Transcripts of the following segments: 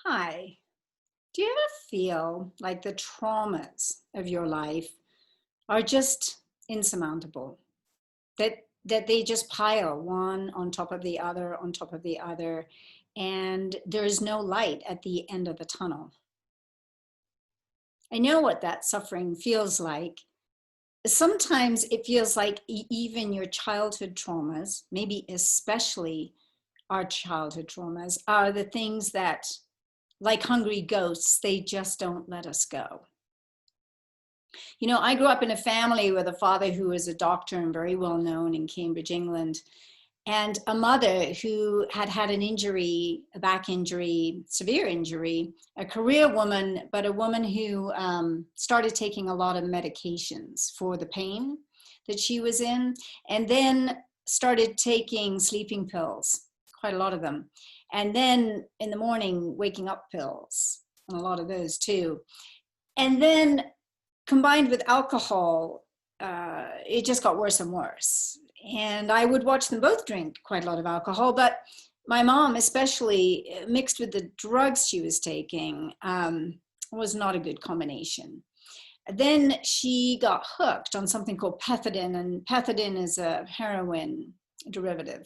Hi, do you ever feel like the traumas of your life are just insurmountable? That they just pile one on top of the other on top of the other, and there is no light at the end of the tunnel. I know what that suffering feels like. Sometimes it feels like even your childhood traumas, maybe especially our childhood traumas, are the things that, like hungry ghosts, they just don't let us go. You know, I grew up in a family with a father who was a doctor and very well known in Cambridge, England, and a mother who had had an injury, a back injury, severe injury, a career woman, but a woman who started taking a lot of medications for the pain that she was in, and then started taking sleeping pills, quite a lot of them. And then in the morning, waking up pills, and a lot of those too. And then combined with alcohol, it just got worse and worse. And I would watch them both drink quite a lot of alcohol, but my mom, especially mixed with the drugs she was taking, was not a good combination. Then she got hooked on something called pethidine, and pethidine is a heroin derivative.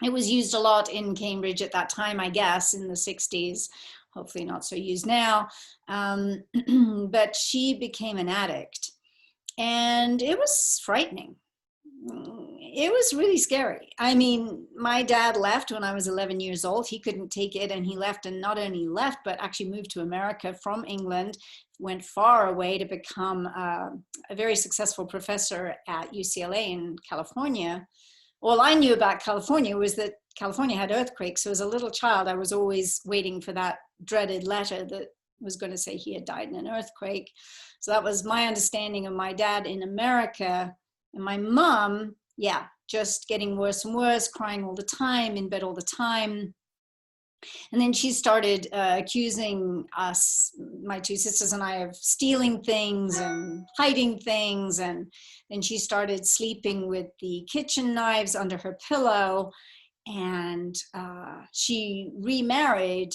It was used a lot in Cambridge at that time, I guess, in the 60s. Hopefully not so used now. But she became an addict. And it was frightening. It was really scary. I mean, my dad left when I was 11 years old. He couldn't take it, and he left, and not only left, but actually moved to America from England, went far away to become a very successful professor at UCLA in California. All I knew about California was that California had earthquakes. So as a little child, I was always waiting for that dreaded letter that was going to say he had died in an earthquake. So that was my understanding of my dad in America. And my mom, yeah, just getting worse and worse, crying all the time, in bed all the time. And then she started accusing us, my two sisters and I, of stealing things and hiding things. And then she started sleeping with the kitchen knives under her pillow. And she remarried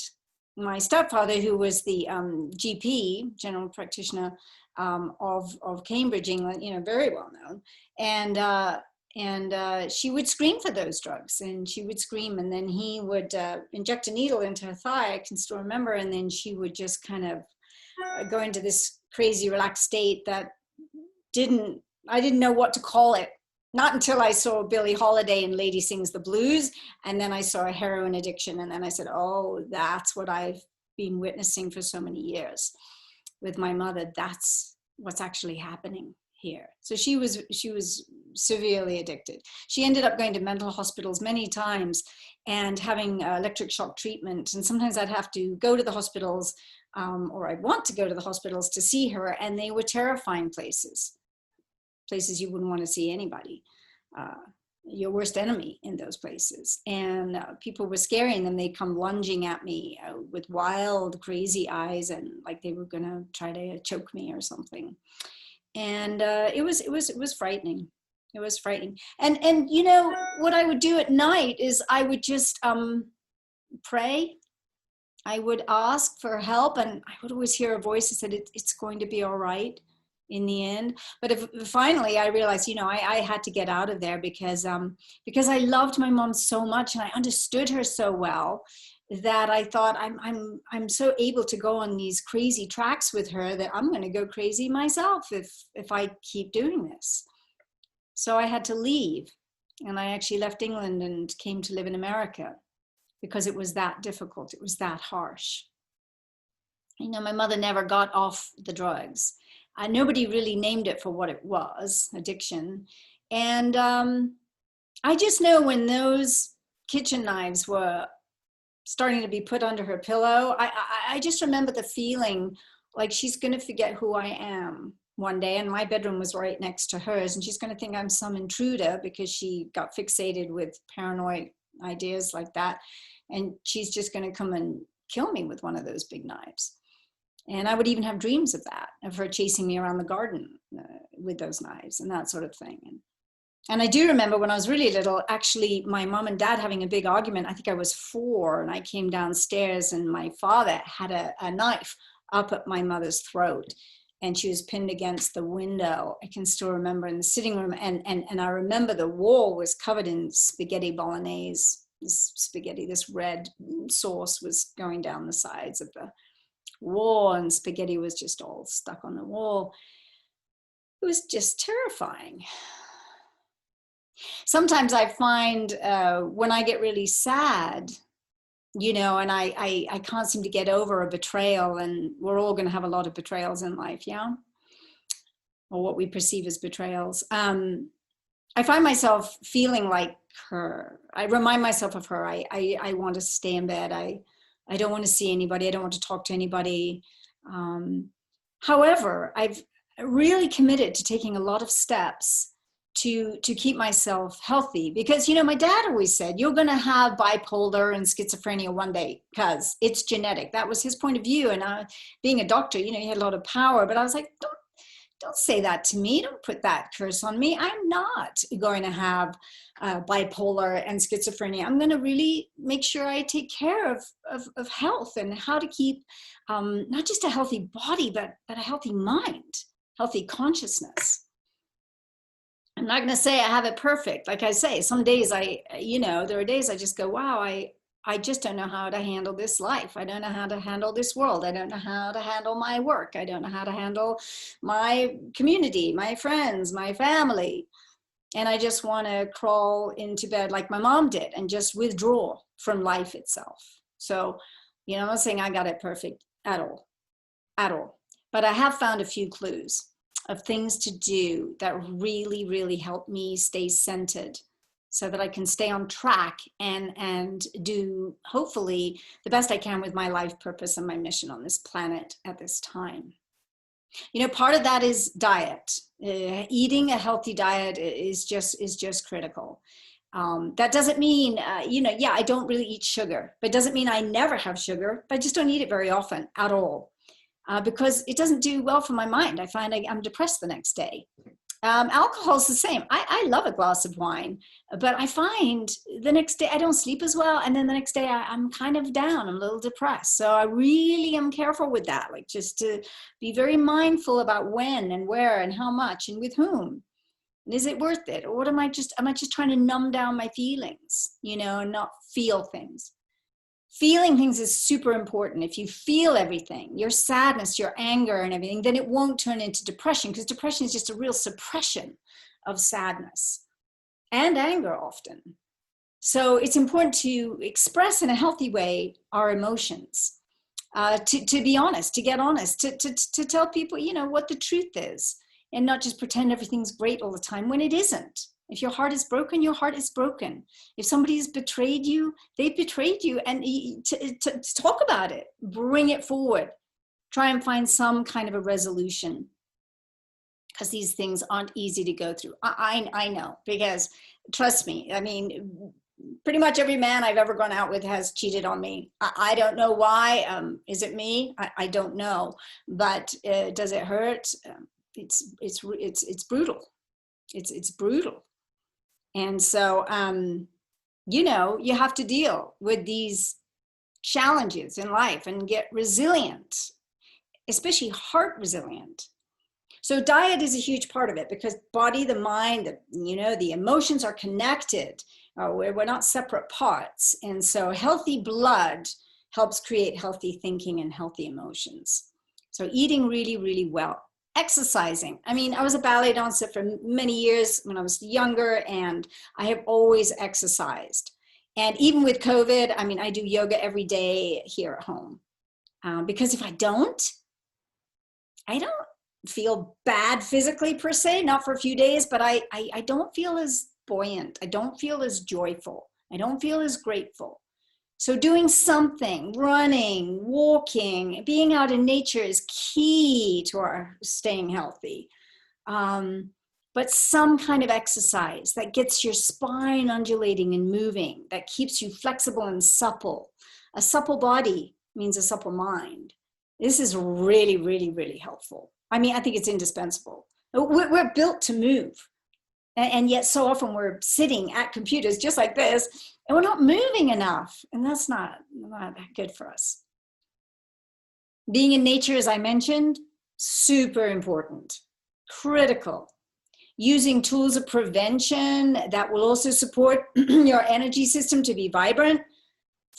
my stepfather, who was the GP, general practitioner, of Cambridge, England, you know, very well known. And she would scream for those drugs, and she would scream, and then he would inject a needle into her thigh, I can still remember, and then she would just kind of go into this crazy relaxed state that I didn't know what to call it. Not until I saw Billie Holiday in Lady Sings the Blues, and then I saw a heroin addiction, and then I said, oh, that's what I've been witnessing for so many years with my mother. That's what's actually happening here. So she was severely addicted. She ended up going to mental hospitals many times and having electric shock treatment. And sometimes I'd have to go to the hospitals, or I'd want to go to the hospitals to see her, and they were terrifying places you wouldn't want to see anybody. Your worst enemy in those places. And people were scaring them. They'd come lunging at me with wild, crazy eyes, and like they were going to try to choke me or something. And it was frightening. It was frightening. And you know what I would do at night is I would just pray. I would ask for help, and I would always hear a voice that said, it's going to be all right in the end. But finally I realized, you know, I had to get out of there because I loved my mom so much, and I understood her so well, that I thought I'm so able to go on these crazy tracks with her that I'm going to go crazy myself if I keep doing this. So I had to leave, and I actually left England and came to live in America because it was that difficult. It was that harsh. You know, my mother never got off the drugs. Nobody really named it for what it was, addiction. And I just know when those kitchen knives were starting to be put under her pillow, I just remember the feeling like she's going to forget who I am one day. And my bedroom was right next to hers, and she's going to think I'm some intruder because she got fixated with paranoid ideas like that. And she's just going to come and kill me with one of those big knives. And I would even have dreams of that, of her chasing me around the garden with those knives and that sort of thing. And I do remember when I was really little, actually, my mom and dad having a big argument. I think I was 4, and I came downstairs, and my father had a knife up at my mother's throat, and she was pinned against the window. I can still remember in the sitting room, and I remember the wall was covered in spaghetti bolognese. This red sauce was going down the sides of the wall, and spaghetti was just all stuck on the wall. It was just terrifying. Sometimes I find when I get really sad, and I can't seem to get over a betrayal, and we're all going to have a lot of betrayals in life, yeah? Or what we perceive as betrayals. I find myself feeling like her. I remind myself of her. I want to stay in bed. I don't want to see anybody. I don't want to talk to anybody. However, I've really committed to taking a lot of steps to keep myself healthy, because my dad always said, you're going to have bipolar and schizophrenia one day because it's genetic. That was his point of view. And being a doctor, he had a lot of power, but I was like, don't say that to me. Don't put that curse on me. I'm not going to have bipolar and schizophrenia. I'm going to really make sure I take care of health, and how to keep not just a healthy body, but a healthy mind, healthy consciousness. I'm not going to say I have it perfect. Like I say, some days there are days I just go, wow, I just don't know how to handle this life. I don't know how to handle this world. I don't know how to handle my work. I don't know how to handle my community, my friends, my family. And I just want to crawl into bed like my mom did and just withdraw from life itself. So, I'm not saying I got it perfect at all. But I have found a few clues of things to do that really, really help me stay centered, so that I can stay on track and do, hopefully, the best I can with my life purpose and my mission on this planet at this time. Part of that is diet. Eating a healthy diet is just critical. That doesn't mean, I don't really eat sugar, but it doesn't mean I never have sugar, but I just don't eat it very often at all. Because it doesn't do well for my mind. I find I'm depressed the next day. Alcohol is the same. I love a glass of wine, but I find the next day I don't sleep as well. And then the next day I'm kind of down. I'm a little depressed. So I really am careful with that, like just to be very mindful about when and where and how much and with whom. And is it worth it? Or am I just trying to numb down my feelings, and not feel things? Feeling things is super important. If you feel everything, your sadness, your anger and everything, then it won't turn into depression, because depression is just a real suppression of sadness and anger often. So it's important to express in a healthy way our emotions, to be honest, to get honest, to tell people, what the truth is, and not just pretend everything's great all the time when it isn't. If your heart is broken, your heart is broken. If somebody has betrayed you, they've betrayed you, and to talk about it, bring it forward, try and find some kind of a resolution, because these things aren't easy to go through. I know, because trust me, pretty much every man I've ever gone out with has cheated on me. I don't know why. Is it me? I don't know, but does it hurt? It's brutal. It's brutal. And so, you have to deal with these challenges in life and get resilient, especially heart resilient. So diet is a huge part of it, because body, the mind, the emotions are connected. We're not separate parts. And so healthy blood helps create healthy thinking and healthy emotions. So eating really, really well. Exercising. I was a ballet dancer for many years when I was younger, and I have always exercised. And even with COVID, I do yoga every day here at home. Because if I don't feel bad physically per se, not for a few days, but I don't feel as buoyant. I don't feel as joyful. I don't feel as grateful. So doing something, running, walking, being out in nature is key to our staying healthy. But some kind of exercise that gets your spine undulating and moving, that keeps you flexible and supple. A supple body means a supple mind. This is really, really, really helpful. I think it's indispensable. We're built to move. And yet so often we're sitting at computers just like this, and we're not moving enough. And that's not good for us. Being in nature, as I mentioned, super important, critical. Using tools of prevention that will also support your energy system to be vibrant,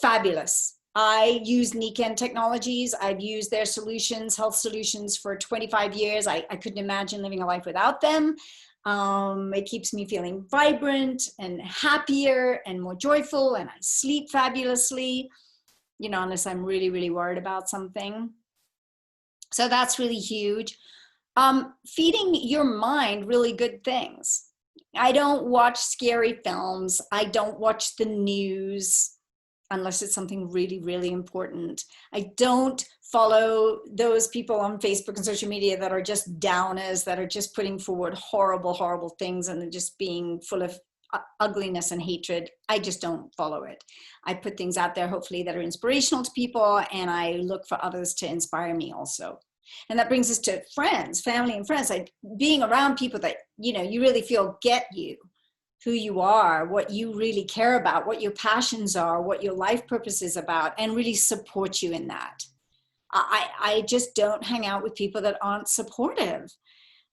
fabulous. I use Niken Technologies. I've used their solutions, health solutions, for 25 years. I couldn't imagine living a life without them. It keeps me feeling vibrant and happier and more joyful, and I sleep fabulously, unless I'm really, really worried about something. So that's really huge. Feeding your mind really good things. I don't watch scary films. I don't watch the news unless it's something really, really important. I don't follow those people on Facebook and social media that are just downers, that are just putting forward horrible, horrible things and just being full of ugliness and hatred. I just don't follow it. I put things out there, hopefully, that are inspirational to people, and I look for others to inspire me also. And that brings us to friends, family and friends, like being around people that, you really feel get you, who you are, what you really care about, what your passions are, what your life purpose is about, and really support you in that. I just don't hang out with people that aren't supportive.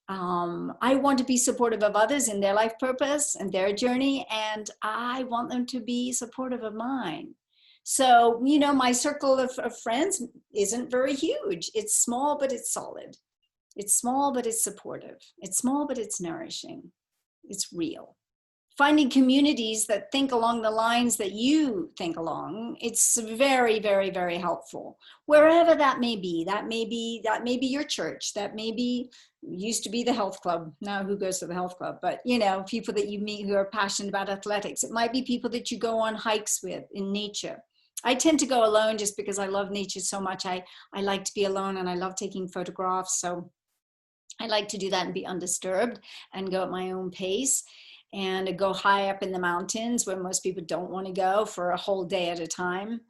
I want to be supportive of others in their life purpose and their journey, and I want them to be supportive of mine. So, my circle of friends isn't very huge. It's small, but it's solid. It's small, but it's supportive. It's small, but it's nourishing. It's real. Finding communities that think along the lines that you think along, it's very, very, very helpful. Wherever that may be, that may be your church, that may be, used to be the health club. Now who goes to the health club? But people that you meet who are passionate about athletics. It might be people that you go on hikes with in nature. I tend to go alone just because I love nature so much. I like to be alone, and I love taking photographs. So I like to do that and be undisturbed and go at my own pace, and go high up in the mountains where most people don't want to go for a whole day at a time.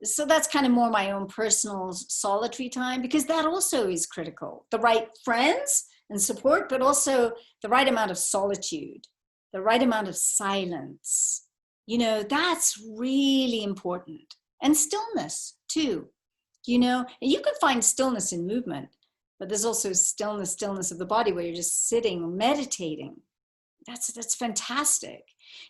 So that's kind of more my own personal solitary time, because that also is critical. The right friends and support, but also the right amount of solitude, the right amount of silence. That's really important. And stillness too. You can find stillness in movement, but there's also stillness of the body where you're just sitting, meditating. That's fantastic.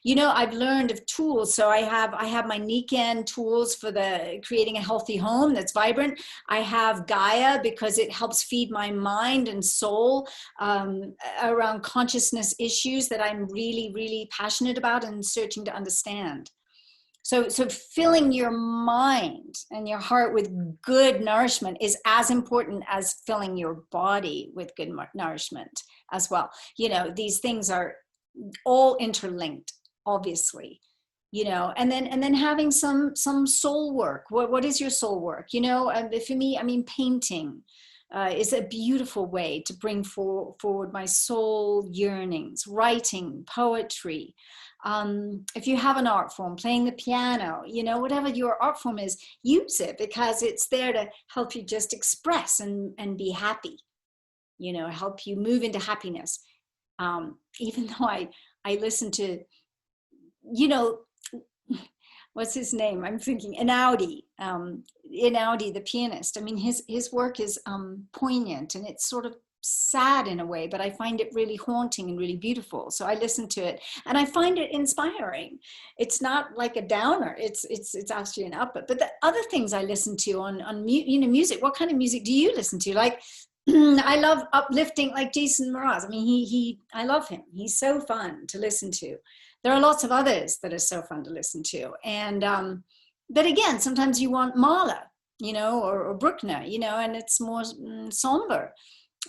I've learned of tools. So I have my Niken tools for the creating a healthy home that's vibrant. I have Gaia because it helps feed my mind and soul around consciousness issues that I'm really, really passionate about and searching to understand. So filling your mind and your heart with good nourishment is as important as filling your body with good nourishment as well. These things are all interlinked, obviously. And then having some soul work. What is your soul work? For me, painting is a beautiful way to bring forward my soul yearnings. Writing, poetry. If you have an art form, playing the piano, whatever your art form is, use it, because it's there to help you just express and be happy, help you move into happiness. Even though I listen to, what's his name? I'm thinking Einaudi, the pianist. His work is poignant, and it's sort of sad in a way, but I find it really haunting and really beautiful. So I listen to it, and I find it inspiring. It's not like a downer. It's actually an upper. But the other things I listen to on music. What kind of music do you listen to? Like, I love uplifting, like Jason Mraz. I love him. He's so fun to listen to. There are lots of others that are so fun to listen to. And, but again, sometimes you want Mahler, or Bruckner, and it's more somber,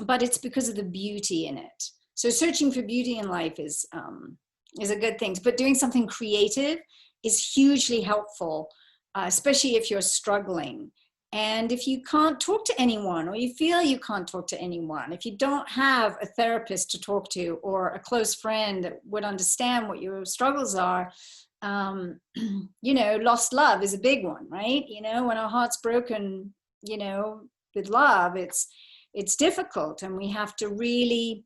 but it's because of the beauty in it. So searching for beauty in life is a good thing. But doing something creative is hugely helpful, especially if you're struggling. And if you can't talk to anyone, or you feel you can't talk to anyone, if you don't have a therapist to talk to, or a close friend that would understand what your struggles are, lost love is a big one, right? When our heart's broken, with love, it's difficult, and we have to really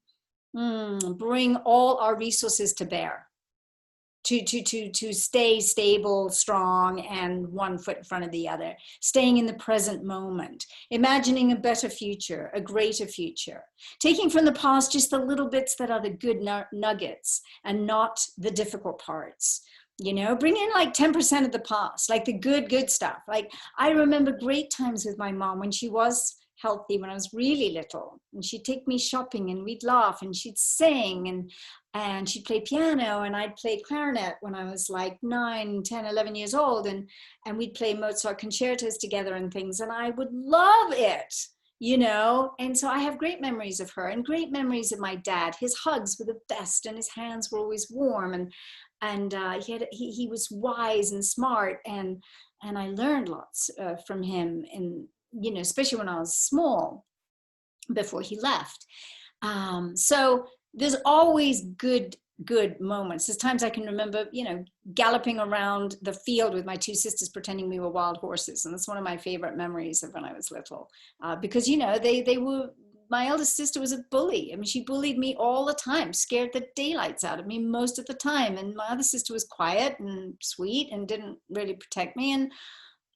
Bring all our resources to bear to stay stable, strong, and one foot in front of the other, staying in the present moment, imagining a better future, a greater future, taking from the past just the little bits that are the good nuggets and not the difficult parts. You know, bring in like 10% of the past, like the good stuff. Like I remember great times with my mom when she was healthy, when I was really little, and she'd take me shopping and we'd laugh and she'd sing and she'd play piano and I'd play clarinet when I was like 9, 10, 11 years old, and we'd play Mozart concertos together and things, and I would love it, you know. And so I have great memories of her and great memories of my dad. His hugs were the best and his hands were always warm, and he was wise and smart, and I learned lots from him, in, you know, especially when I was small before he left. So there's always good moments. There's times I can remember, you know, galloping around the field with my two sisters pretending we were wild horses, and that's one of my favorite memories of when I was little, because, you know, they were, my eldest sister was a bully. I mean, she bullied me all the time, scared the daylights out of me most of the time, and my other sister was quiet and sweet and didn't really protect me, and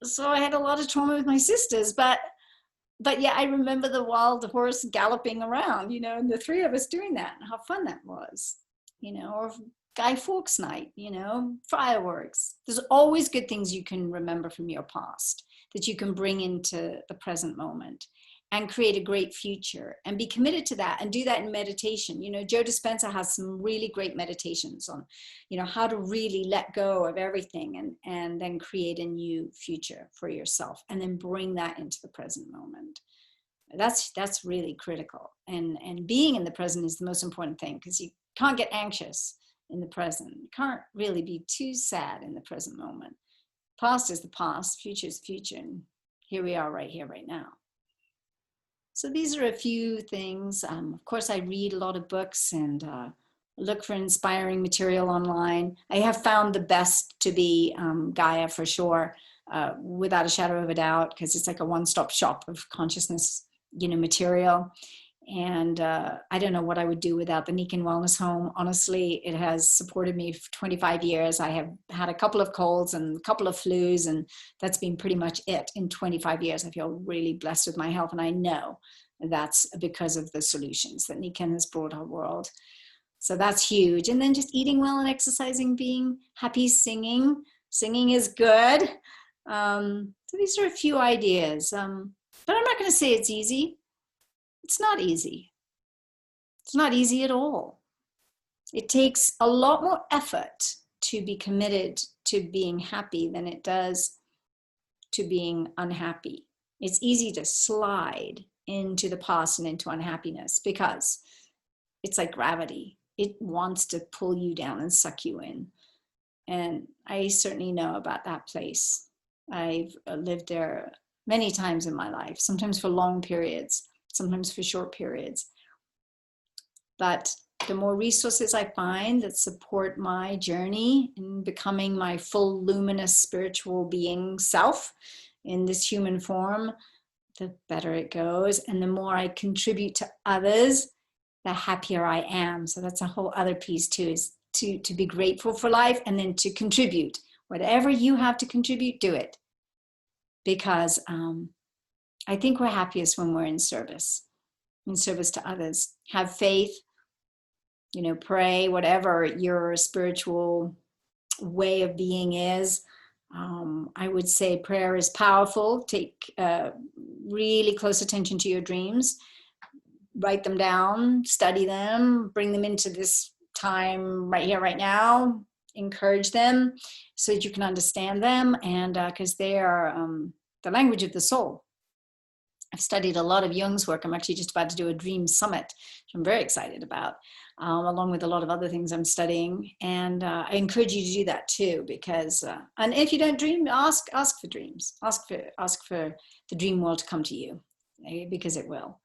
so I had a lot of trauma with my sisters. But yeah, I remember the wild horse galloping around, you know, and the three of us doing that and how fun that was, you know, or Guy Fawkes night, you know, fireworks. There's always good things you can remember from your past that you can bring into the present moment and create a great future and be committed to that, and do that in meditation. You know, Joe Dispenza has some really great meditations on, you know, how to really let go of everything and then create a new future for yourself and then bring that into the present moment. That's really critical. And being in the present is the most important thing, because you can't get anxious in the present. You can't really be too sad in the present moment. Past is the past, future is the future, and here we are right here, right now. So these are a few things. Of course, I read a lot of books and look for inspiring material online. I have found the best to be Gaia for sure, without a shadow of a doubt, because it's like a one-stop shop of consciousness, you know, material. And I don't know what I would do without the Nikan Wellness Home. Honestly, it has supported me for 25 years. I have had a couple of colds and a couple of flus, and that's been pretty much it in 25 years. I feel really blessed with my health, and I know that's because of the solutions that Nikan has brought our world. So that's huge. And then just eating well and exercising, being happy, singing. Singing is good. So these are a few ideas. But I'm not going to say it's easy. It's not easy. It's not easy at all. It takes a lot more effort to be committed to being happy than it does to being unhappy. It's easy to slide into the past and into unhappiness because it's like gravity. It wants to pull you down and suck you in. And I certainly know about that place. I've lived there many times in my life, sometimes for long periods, sometimes for short periods. But the more resources I find that support my journey in becoming my full luminous spiritual being self in this human form, the better it goes. And the more I contribute to others, the happier I am. So that's a whole other piece too, is to be grateful for life and then to contribute. Whatever you have to contribute, do it. Because I think we're happiest when we're in service to others. Have faith, you know, pray, whatever your spiritual way of being is. I would say prayer is powerful. Take really close attention to your dreams. Write them down, study them, bring them into this time right here, right now. Encourage them so that you can understand them, and because they are the language of the soul. I've studied a lot of Jung's work. I'm actually just about to do a dream summit, which I'm very excited about, along with a lot of other things I'm studying. And I encourage you to do that too, because, and if you don't dream, ask for dreams. Ask for the dream world to come to you, because it will.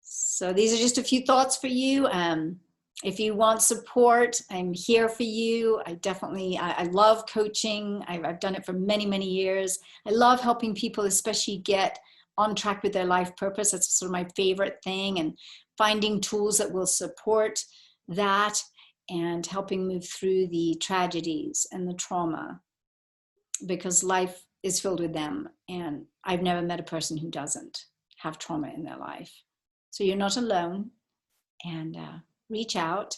So these are just a few thoughts for you. If you want support, I'm here for you. I love coaching. I've done it for many, many years. I love helping people, especially get on track with their life purpose. That's sort of my favorite thing. And finding tools that will support that and helping move through the tragedies and the trauma, because life is filled with them. And I've never met a person who doesn't have trauma in their life. So you're not alone, and reach out.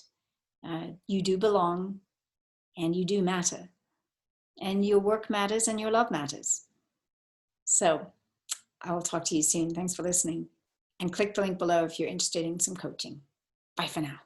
You do belong, and you do matter. And your work matters and your love matters. So I will talk to you soon. Thanks for listening. And click the link below if you're interested in some coaching. Bye for now.